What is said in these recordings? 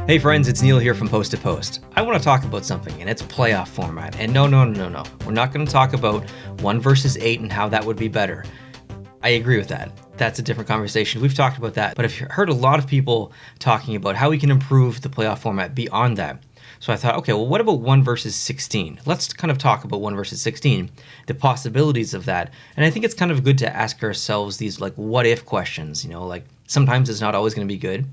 Hey friends, it's Neil here from Post to Post. I want to talk about something, and it's playoff format. And no. We're not going to talk about 1 versus 8 and how that would be better. I agree with that. That's a different conversation. We've talked about that, but I've heard a lot of people talking about how we can improve the playoff format beyond that. So I thought, okay, well, what about 1 versus 16? Let's kind of talk about 1 versus 16, the possibilities of that. And I think it's kind of good to ask ourselves these like what if questions, like sometimes it's not always going to be good,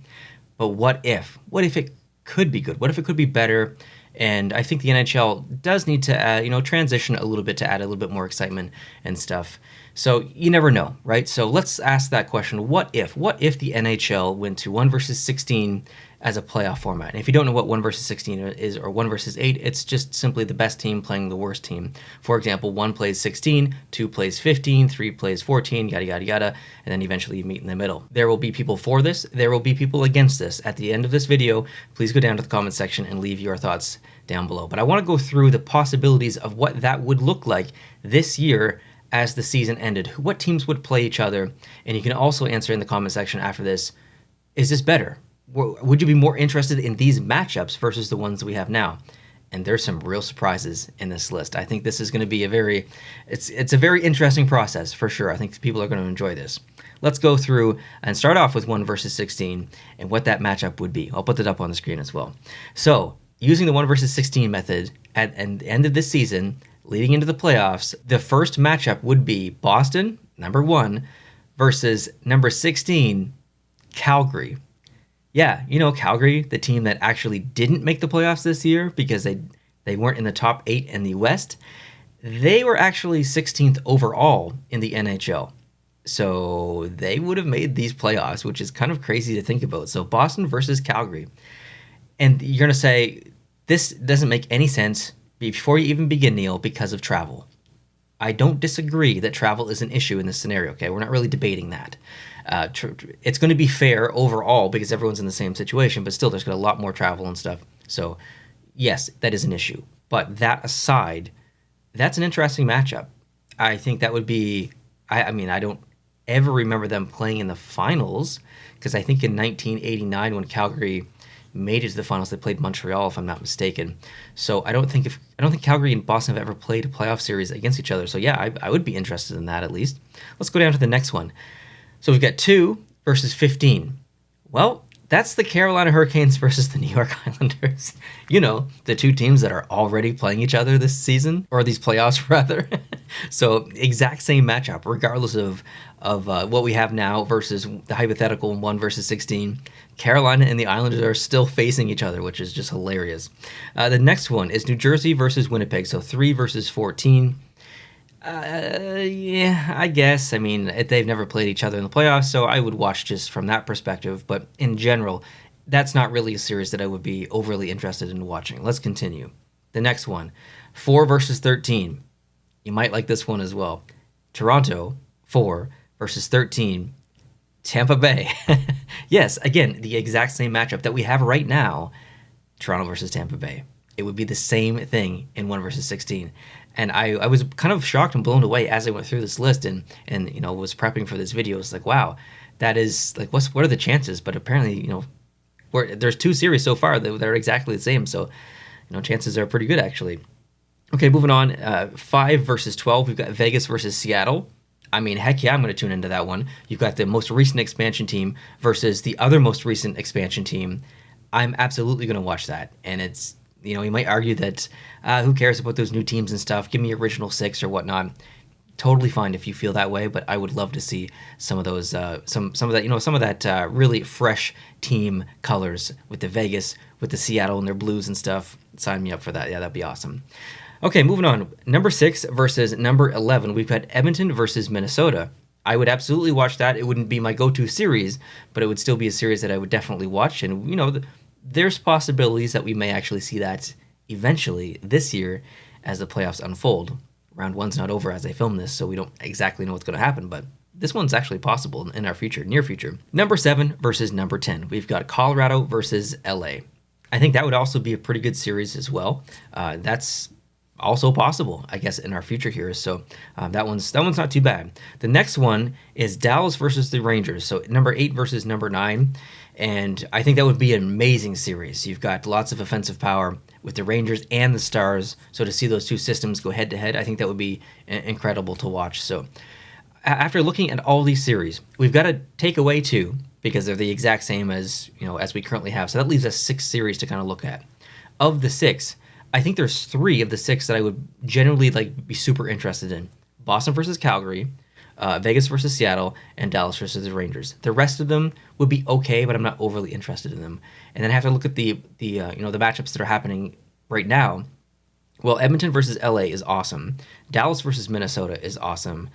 but what if? What if it could be good? What if it could be better? And I think the NHL does need to add, transition a little bit to add a little bit more excitement and stuff. So you never know, right? So let's ask that question. What if? What if the NHL went to 1 versus 16 as a playoff format? And if you don't know what 1 versus 16 is or 1 versus 8, it's just simply the best team playing the worst team. For example, 1 plays 16, 2 plays 15, 3 plays 14, yada, yada, yada, and then eventually you meet in the middle. There will be people for this. There will be people against this. At the end of this video, please go down to the comment section and leave your thoughts down below. But I want to go through the possibilities of what that would look like this year as the season ended. What teams would play each other? And you can also answer in the comment section after this, is this better? Would you be more interested in these matchups versus the ones that we have now? And there's some real surprises in this list. I think this is going to be it's a very interesting process for sure. I think people are going to enjoy this. Let's go through and start off with 1 versus 16 and what that matchup would be. I'll put that up on the screen as well. So using the 1 versus 16 method at the end of this season, leading into the playoffs, the first matchup would be Boston, number 1, versus number 16, Calgary. Yeah, Calgary, the team that actually didn't make the playoffs this year because they weren't in the top 8 in the West. They were actually 16th overall in the NHL. So they would have made these playoffs, which is kind of crazy to think about. So Boston versus Calgary. And you're going to say, this doesn't make any sense before you even begin, Neil, because of travel. I don't disagree that travel is an issue in this scenario, okay? We're not really debating that. It's going to be fair overall because everyone's in the same situation, but still there's got a lot more travel and stuff. So yes, that is an issue. But that aside, that's an interesting matchup. I think that would be, I don't ever remember them playing in the finals because I think in 1989 when Calgary made it to the finals, they played Montreal, if I'm not mistaken. So I don't think Calgary and Boston have ever played a playoff series against each other. So yeah, I would be interested in that at least. Let's go down to the next one. So we've got 2 versus 15. Well, that's the Carolina Hurricanes versus the New York Islanders. The two teams that are already playing each other this season, or these playoffs rather. So exact same matchup, regardless of what we have now versus the hypothetical 1 versus 16. Carolina and the Islanders are still facing each other, which is just hilarious. The next one is New Jersey versus Winnipeg, so 3 versus 14. Yeah, I guess. They've never played each other in the playoffs, so I would watch just from that perspective. But in general, that's not really a series that I would be overly interested in watching. Let's continue. The next one, 4 versus 13. You might like this one as well. Toronto, 4 versus 13. Tampa Bay. Yes, again, the exact same matchup that we have right now. Toronto versus Tampa Bay. It would be the same thing in 1 versus 16. And I was kind of shocked and blown away as I went through this list and was prepping for this video. It's like, wow, that is like, what are the chances? But apparently, there's 2 series so far that are exactly the same. So, chances are pretty good actually. Okay, moving on. 5 versus 12. We've got Vegas versus Seattle. Heck yeah, I'm going to tune into that one. You've got the most recent expansion team versus the other most recent expansion team. I'm absolutely going to watch that. And it's, you might argue that who cares about those new teams and stuff? Give me original 6 or whatnot. Totally fine if you feel that way, but I would love to see some of those, some of that really fresh team colors with the Vegas, with the Seattle and their blues and stuff. Sign me up for that. Yeah, that'd be awesome. Okay, moving on. Number 6 versus number 11. We've got Edmonton versus Minnesota. I would absolutely watch that. It wouldn't be my go-to series, but it would still be a series that I would definitely watch. And, there's possibilities that we may actually see that eventually this year as the playoffs unfold. Round 1's not over as I film this, so we don't exactly know what's going to happen, but this one's actually possible in our near future. Number 7 versus number 10. We've got Colorado versus LA. I think that would also be a pretty good series as well. That's also possible, I guess, in our future here. So that one's not too bad. The next one is Dallas versus the Rangers. So number 8 versus number 9. And I think that would be an amazing series. You've got lots of offensive power with the Rangers and the Stars. So to see those two systems go head to head, I think that would be incredible to watch. So after looking at all these series, we've got to take away 2 because they're the exact same as, as we currently have. So that leaves us 6 series to kind of look at. Of the 6, I think there's 3 of the 6 that I would generally be super interested in. Boston versus Calgary, Vegas versus Seattle, and Dallas versus the Rangers. The rest of them would be okay, but I'm not overly interested in them. And then I have to look at the matchups that are happening right now. Well, Edmonton versus LA is awesome. Dallas versus Minnesota is awesome.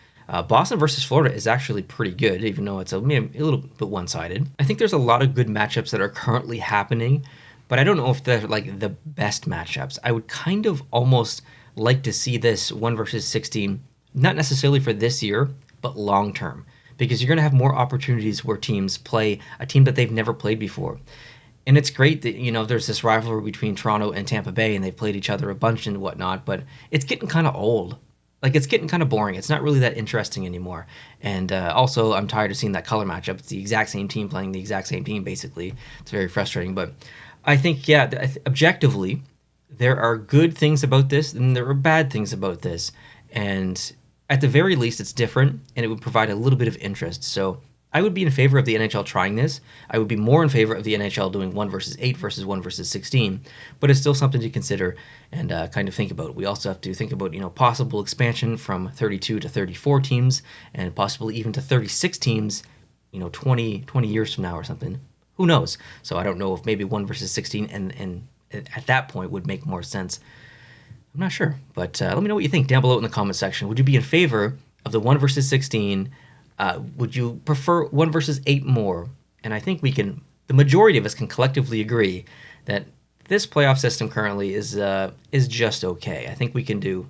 Boston versus Florida is actually pretty good, even though it's a little bit one-sided. I think there's a lot of good matchups that are currently happening, but I don't know if they're the best matchups. I would kind of almost like to see this 1 versus 16, not necessarily for this year, but long term, because you're going to have more opportunities where teams play a team that they've never played before. And it's great that, there's this rivalry between Toronto and Tampa Bay, and they've played each other a bunch and whatnot, but it's getting kind of old. It's getting kind of boring. It's not really that interesting anymore. And also, I'm tired of seeing that color matchup. It's the exact same team playing the exact same team, basically. It's very frustrating. But I think, objectively, there are good things about this, and there are bad things about this. And at the very least, it's different, and it would provide a little bit of interest. So I would be in favor of the NHL trying this. I would be more in favor of the NHL doing 1 versus 8 versus 1 versus 16, but it's still something to consider and kind of think about. We also have to think about, possible expansion from 32 to 34 teams and possibly even to 36 teams, 20 years from now or something. Who knows? So I don't know if maybe 1 versus 16 and at that point would make more sense. I'm not sure, but let me know what you think down below in the comment section. Would you be in favor of the 1 versus 16? Would you prefer 1 versus 8 more? And I think the majority of us can collectively agree that this playoff system currently is just okay. I think we can do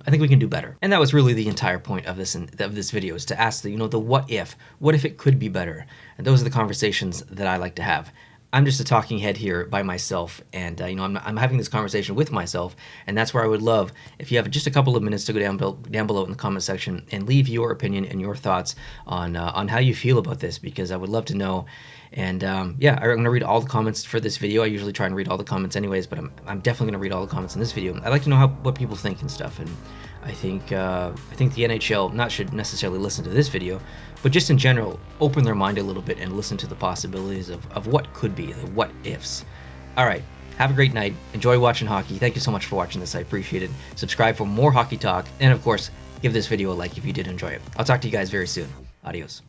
better. And that was really the entire point of this video, is to ask the what if it could be better? And those are the conversations that I like to have. I'm just a talking head here by myself, and I'm having this conversation with myself, and that's where I would love if you have just a couple of minutes to go down below in the comment section and leave your opinion and your thoughts on how you feel about this, because I would love to know. And I'm going to read all the comments for this video. I usually try and read all the comments anyways, but I'm definitely going to read all the comments in this video. I'd like to know what people think and stuff, and I think the NHL should necessarily listen to this video, but just in general, open their mind a little bit and listen to the possibilities of what could be, the what ifs. All right, have a great night. Enjoy watching hockey. Thank you so much for watching this. I appreciate it. Subscribe for more hockey talk, and of course, give this video a like if you did enjoy it. I'll talk to you guys very soon. Adios.